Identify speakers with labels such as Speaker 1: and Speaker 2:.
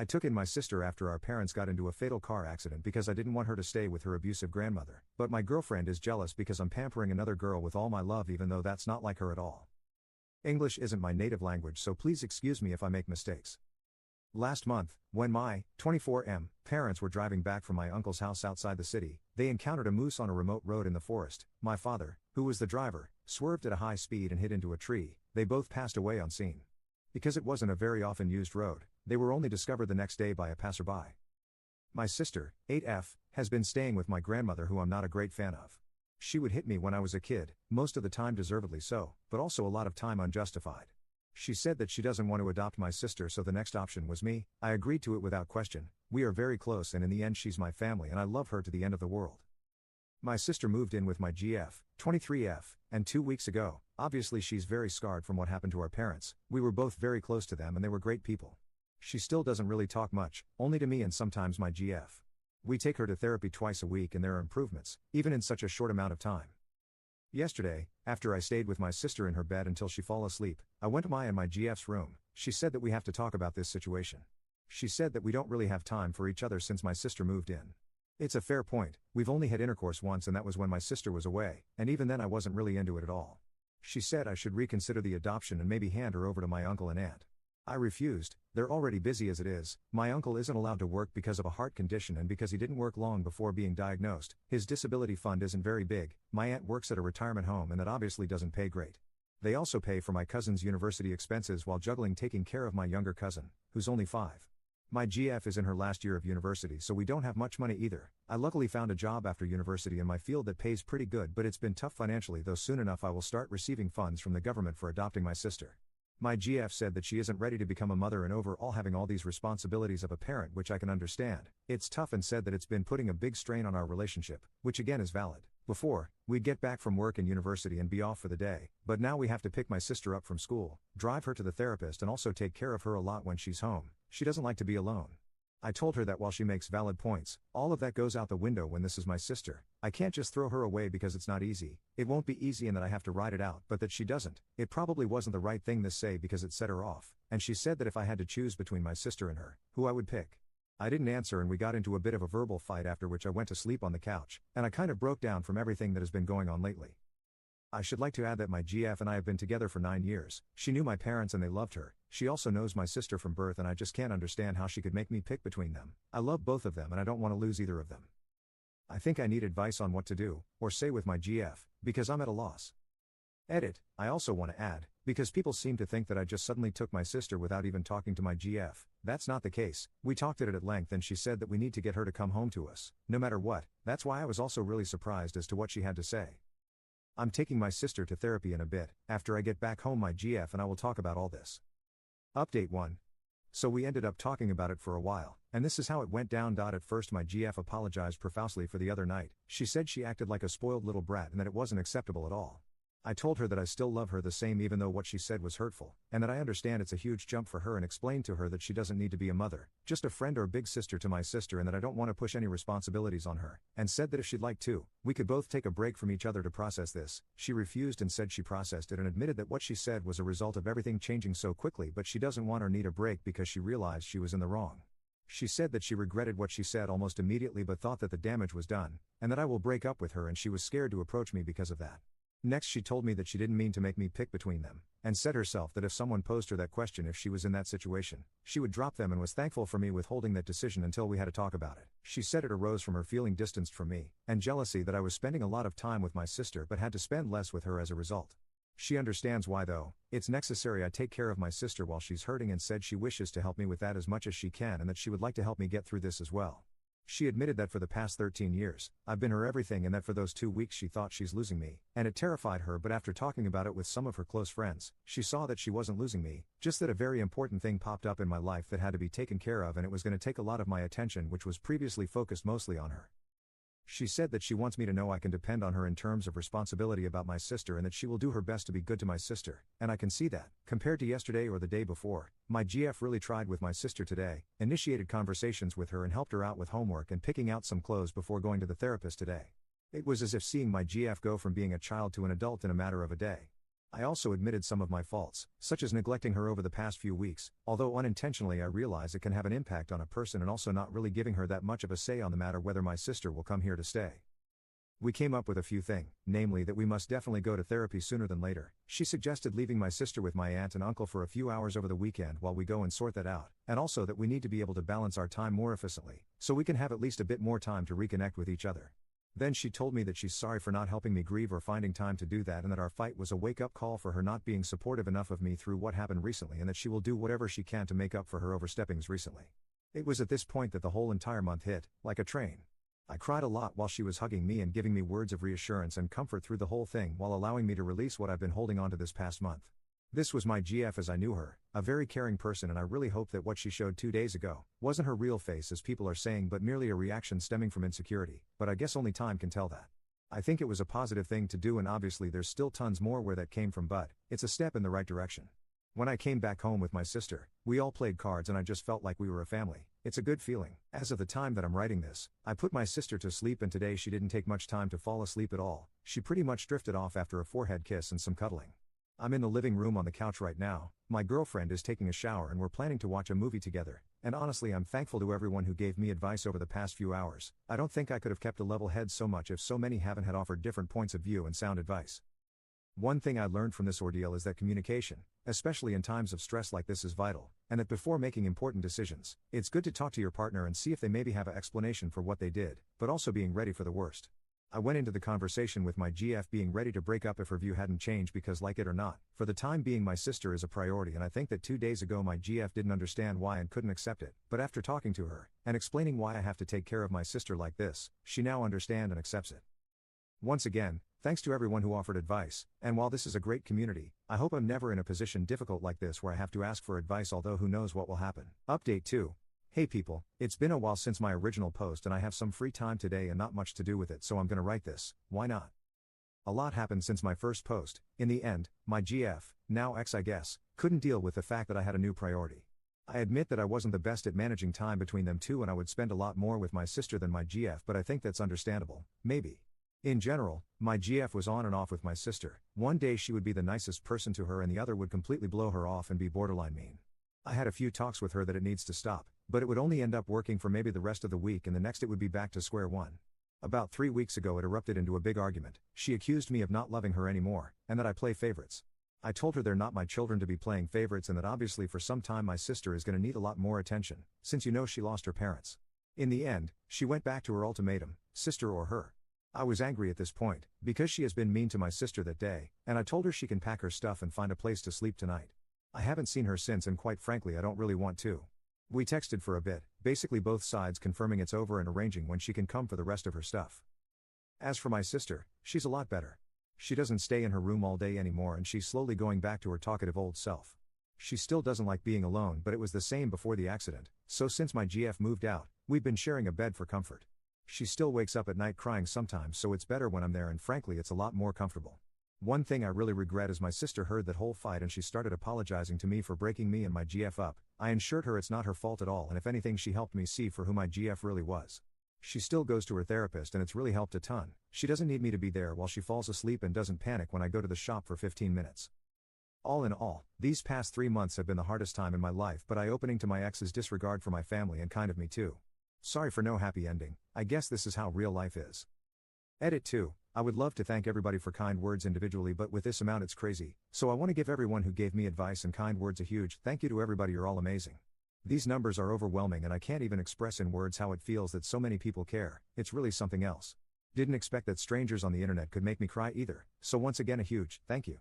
Speaker 1: I took in my sister after our parents got into a fatal car accident because I didn't want her to stay with her abusive grandmother, but my girlfriend is jealous because I'm pampering another girl with all my love even though that's not like her at all. English isn't my native language, so please excuse me if I make mistakes. Last month, when my 24M parents were driving back from my uncle's house outside the city, they encountered a moose on a remote road in the forest. My father, who was the driver, swerved at a high speed and hit into a tree. They both passed away on scene. Because it wasn't a very often used road, they were only discovered the next day by a passerby. My sister, 8F, has been staying with my grandmother, who I'm not a great fan of. She would hit me when I was a kid, most of the time deservedly so, but also a lot of time unjustified. She said that she doesn't want to adopt my sister, so the next option was me. I agreed to it without question. We are very close, and in the end she's my family and I love her to the end of the world. My sister moved in with my GF, 23F, and 2 weeks ago. Obviously she's very scarred from what happened to our parents. We were both very close to them and they were great people. She still doesn't really talk much, only to me and sometimes my GF. We take her to therapy twice a week and there are improvements, even in such a short amount of time. Yesterday, after I stayed with my sister in her bed until she fell asleep, I went to my and my GF's room. She said that we have to talk about this situation. She said that we don't really have time for each other since my sister moved in. It's a fair point. We've only had intercourse once and that was when my sister was away, and even then I wasn't really into it at all. She said I should reconsider the adoption and maybe hand her over to my uncle and aunt. I refused. They're already busy as it is. My uncle isn't allowed to work because of a heart condition and because he didn't work long before being diagnosed. His disability fund isn't very big. My aunt works at a retirement home and that obviously doesn't pay great. They also pay for my cousin's university expenses while juggling taking care of my younger cousin, who's only 5. My GF is in her last year of university, so we don't have much money either. I luckily found a job after university in my field that pays pretty good, but it's been tough financially, though soon enough I will start receiving funds from the government for adopting my sister. My GF said that she isn't ready to become a mother and overall having all these responsibilities of a parent, which I can understand. It's tough, and said that it's been putting a big strain on our relationship, which again is valid. Before, we'd get back from work and university and be off for the day, but now we have to pick my sister up from school, drive her to the therapist and also take care of her a lot when she's home. She doesn't like to be alone. I told her that while she makes valid points, all of that goes out the window when this is my sister. I can't just throw her away because it's not easy. It won't be easy and that I have to ride it out, but that she doesn't. It probably wasn't the right thing to say because it set her off, and she said that if I had to choose between my sister and her, who I would pick. I didn't answer and we got into a bit of a verbal fight, after which I went to sleep on the couch, and I kind of broke down from everything that has been going on lately. I should like to add that my GF and I have been together for 9 years. She knew my parents and they loved her. She also knows my sister from birth and I just can't understand how she could make me pick between them. I love both of them and I don't want to lose either of them. I think I need advice on what to do, or say with my GF, because I'm at a loss. Edit. I also want to add, because people seem to think that I just suddenly took my sister without even talking to my GF. That's not the case. We talked at length and she said that we need to get her to come home to us, no matter what. That's why I was also really surprised as to what she had to say. I'm taking my sister to therapy in a bit, after I get back home my GF, and I will talk about all this. Update 1. So we ended up talking about it for a while, and this is how it went down. At first my GF apologized profusely for the other night. She said she acted like a spoiled little brat and that it wasn't acceptable at all. I told her that I still love her the same even though what she said was hurtful, and that I understand it's a huge jump for her, and explained to her that she doesn't need to be a mother, just a friend or big sister to my sister, and that I don't want to push any responsibilities on her, and said that if she'd like to, we could both take a break from each other to process this. She refused and said she processed it and admitted that what she said was a result of everything changing so quickly, but she doesn't want or need a break because she realized she was in the wrong. She said that she regretted what she said almost immediately but thought that the damage was done, and that I will break up with her, and she was scared to approach me because of that. Next she told me that she didn't mean to make me pick between them, and said herself that if someone posed her that question if she was in that situation, she would drop them, and was thankful for me withholding that decision until we had to talk about it. She said it arose from her feeling distanced from me, and jealousy that I was spending a lot of time with my sister but had to spend less with her as a result. She understands why though. It's necessary I take care of my sister while she's hurting, and said she wishes to help me with that as much as she can and that she would like to help me get through this as well. She admitted that for the past 13 years, I've been her everything, and that for those 2 weeks she thought she's losing me, and it terrified her, but after talking about it with some of her close friends, she saw that she wasn't losing me, just that a very important thing popped up in my life that had to be taken care of, and it was going to take a lot of my attention, which was previously focused mostly on her. She said that she wants me to know I can depend on her in terms of responsibility about my sister, and that she will do her best to be good to my sister, and I can see that. Compared to yesterday or the day before, my GF really tried with my sister today, initiated conversations with her and helped her out with homework and picking out some clothes before going to the therapist today. It was as if seeing my GF go from being a child to an adult in a matter of a day. I also admitted some of my faults, such as neglecting her over the past few weeks, although unintentionally I realize it can have an impact on a person, and also not really giving her that much of a say on the matter whether my sister will come here to stay. We came up with a few things, namely that we must definitely go to therapy sooner than later. She suggested leaving my sister with my aunt and uncle for a few hours over the weekend while we go and sort that out, and also that we need to be able to balance our time more efficiently, so we can have at least a bit more time to reconnect with each other. Then she told me that she's sorry for not helping me grieve or finding time to do that, and that our fight was a wake-up call for her not being supportive enough of me through what happened recently, and that she will do whatever she can to make up for her oversteppings recently. It was at this point that the whole entire month hit, like a train. I cried a lot while she was hugging me and giving me words of reassurance and comfort through the whole thing, while allowing me to release what I've been holding onto this past month. This was my GF as I knew her, a very caring person, and I really hope that what she showed 2 days ago wasn't her real face as people are saying, but merely a reaction stemming from insecurity, but I guess only time can tell that. I think it was a positive thing to do, and obviously there's still tons more where that came from, but it's a step in the right direction. When I came back home with my sister, we all played cards and I just felt like we were a family. It's a good feeling. As of the time that I'm writing this, I put my sister to sleep, and today she didn't take much time to fall asleep at all. She pretty much drifted off after a forehead kiss and some cuddling. I'm in the living room on the couch right now, my girlfriend is taking a shower, and we're planning to watch a movie together, and honestly I'm thankful to everyone who gave me advice over the past few hours. I don't think I could have kept a level head so much if so many haven't had offered different points of view and sound advice. One thing I learned from this ordeal is that communication, especially in times of stress like this, is vital, and that before making important decisions, it's good to talk to your partner and see if they maybe have an explanation for what they did, but also being ready for the worst. I went into the conversation with my GF being ready to break up if her view hadn't changed, because like it or not, for the time being my sister is a priority, and I think that 2 days ago my GF didn't understand why and couldn't accept it, but after talking to her, and explaining why I have to take care of my sister like this, she now understands and accepts it. Once again, thanks to everyone who offered advice, and while this is a great community, I hope I'm never in a position difficult like this where I have to ask for advice, although who knows what will happen. Update 2. Hey people, it's been a while since my original post and I have some free time today and not much to do with it, so I'm gonna write this. Why not? A lot happened since my first post. In the end, my GF, now ex I guess, couldn't deal with the fact that I had a new priority. I admit that I wasn't the best at managing time between them two, and I would spend a lot more with my sister than my GF, but I think that's understandable, maybe. In general, my GF was on and off with my sister. One day she would be the nicest person to her and the other would completely blow her off and be borderline mean. I had a few talks with her that it needs to stop, but it would only end up working for maybe the rest of the week, and the next it would be back to square one. About 3 weeks ago it erupted into a big argument. She accused me of not loving her anymore, and that I play favorites. I told her they're not my children to be playing favorites, and that obviously for some time my sister is gonna need a lot more attention, since she lost her parents. In the end, she went back to her ultimatum, sister or her. I was angry at this point, because she has been mean to my sister that day, and I told her she can pack her stuff and find a place to sleep tonight. I haven't seen her since, and quite frankly I don't really want to. We texted for a bit, basically both sides confirming it's over and arranging when she can come for the rest of her stuff. As for my sister, she's a lot better. She doesn't stay in her room all day anymore, and she's slowly going back to her talkative old self. She still doesn't like being alone, but it was the same before the accident, so since my GF moved out, we've been sharing a bed for comfort. She still wakes up at night crying sometimes, so it's better when I'm there, and frankly it's a lot more comfortable. One thing I really regret is my sister heard that whole fight and she started apologizing to me for breaking me and my GF up. I assured her it's not her fault at all, and if anything she helped me see for who my GF really was. She still goes to her therapist and it's really helped a ton. She doesn't need me to be there while she falls asleep and doesn't panic when I go to the shop for 15 minutes. All in all, these past 3 months have been the hardest time in my life, but eye-opening to my ex's disregard for my family and kind of me too. Sorry for no happy ending, I guess this is how real life is. Edit 2. I would love to thank everybody for kind words individually, but with this amount it's crazy, so I want to give everyone who gave me advice and kind words a huge thank you to everybody. You're all amazing. These numbers are overwhelming and I can't even express in words how it feels that so many people care. It's really something else. Didn't expect that strangers on the internet could make me cry either, so once again a huge thank you.